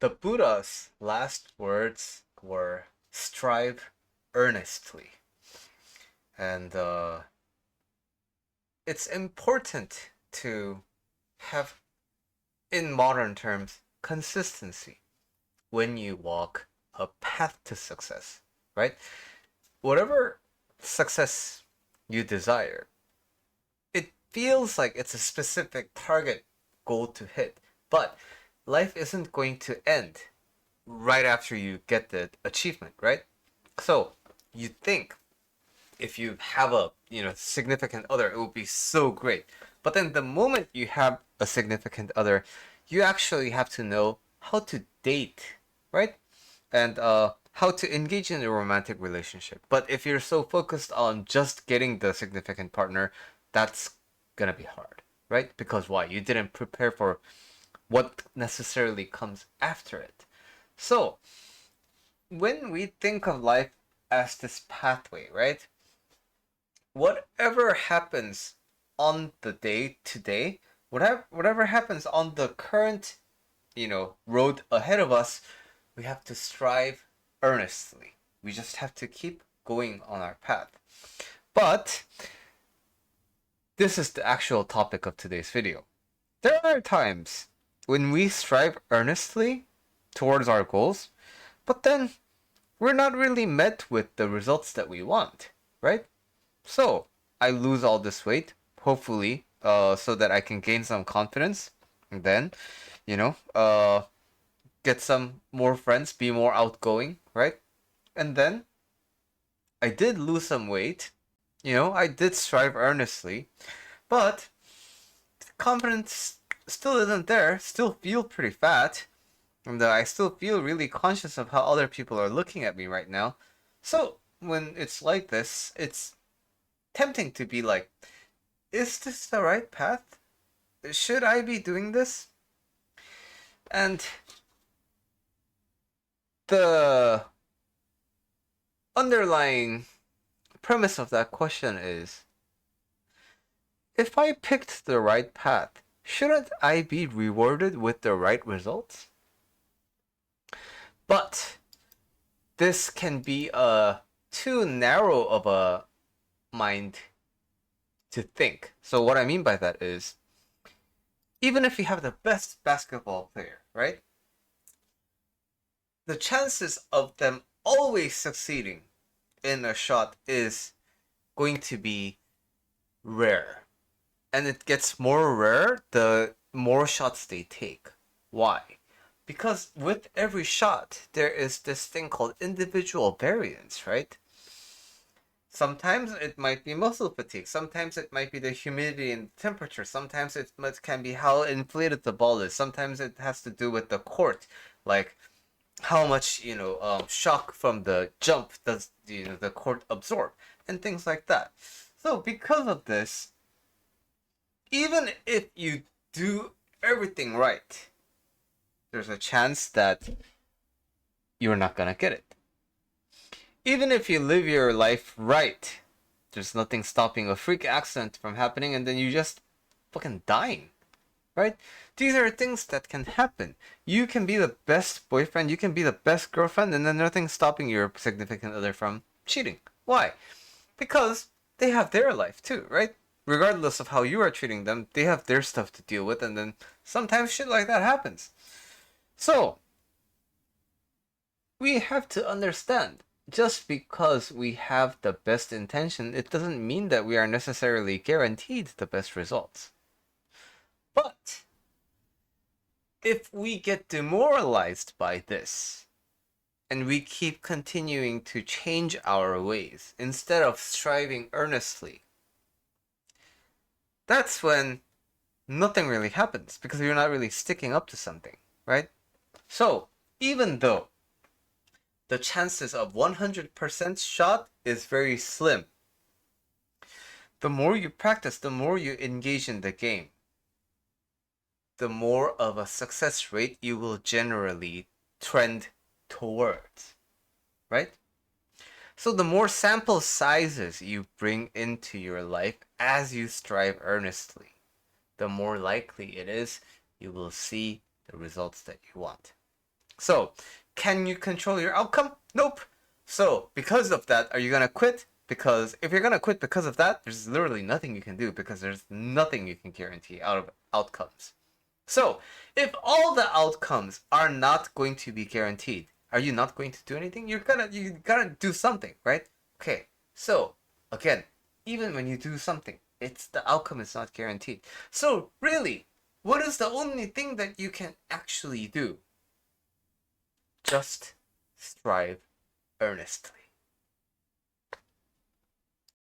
The Buddha's last words were strive earnestly. And it's important to have, in modern terms, consistency when you walk a path to success, right? Whatever success you desire, it feels like it's a specific target goal to hit, but life isn't going to end right after you get the achievement, right? So you think if you have a significant other, it would be so great. But then the moment you have a significant other, you actually have to know how to date, right? And how to engage in a romantic relationship. But if you're so focused on just getting the significant partner, that's gonna be hard, right? Because why? You didn't prepare for what necessarily comes after it. So when we think of life as this pathway, right? Whatever happens on the day to day, whatever happens on the current, road ahead of us, we have to strive earnestly. We just have to keep going on our path. But this is the actual topic of today's video. There are times when we strive earnestly towards our goals, but then we're not really met with the results that we want, right? So I lose all this weight, hopefully, so that I can gain some confidence, and then, you know, uh, get some more friends, be more outgoing, right? And then I did lose some weight. I did strive earnestly, but confidence still isn't there. Still feel pretty fat, and I still feel really conscious of how other people are looking at me right now. So when it's like this, it's tempting to be like, is this the right path? Should I be doing this? And the underlying premise of that question is, if I picked the right path, shouldn't I be rewarded with the right results? But this can be too narrow of a mind to think. So what I mean by that is, even if you have the best basketball player, right? The chances of them always succeeding in a shot is going to be rare. And it gets more rare the more shots they take. Why? Because with every shot, there is this thing called individual variance, right? Sometimes it might be muscle fatigue. Sometimes it might be the humidity and temperature. Sometimes it can be how inflated the ball is. Sometimes it has to do with the court, like how much shock from the jump does the court absorb, and things like that. So because of this, even if you do everything right, there's a chance that you're not gonna get it. Even if you live your life right, there's nothing stopping a freak accident from happening, and then you just fucking dying, right? These are things that can happen. You can be the best boyfriend, you can be the best girlfriend, and then nothing's stopping your significant other from cheating. Why? Because they have their life too, right? Regardless of how you are treating them, they have their stuff to deal with, and then sometimes shit like that happens. So, we have to understand, just because we have the best intention, it doesn't mean that we are necessarily guaranteed the best results. But if we get demoralized by this, and we keep continuing to change our ways instead of striving earnestly, that's when nothing really happens, because you're not really sticking up to something, right? So, even though the chances of 100% shot is very slim, the more you practice, the more you engage in the game, the more of a success rate you will generally trend towards, right? So the more sample sizes you bring into your life as you strive earnestly, the more likely it is you will see the results that you want. So, can you control your outcome? Nope. So, because of that, are you gonna quit? Because if you're gonna quit because of that, there's literally nothing you can do because there's nothing you can guarantee out of outcomes. So, if all the outcomes are not going to be guaranteed, are you not going to do anything? You gotta do something, right? Okay. So, again, even when you do something, it's the outcome is not guaranteed. So, really, what is the only thing that you can actually do? Just strive earnestly.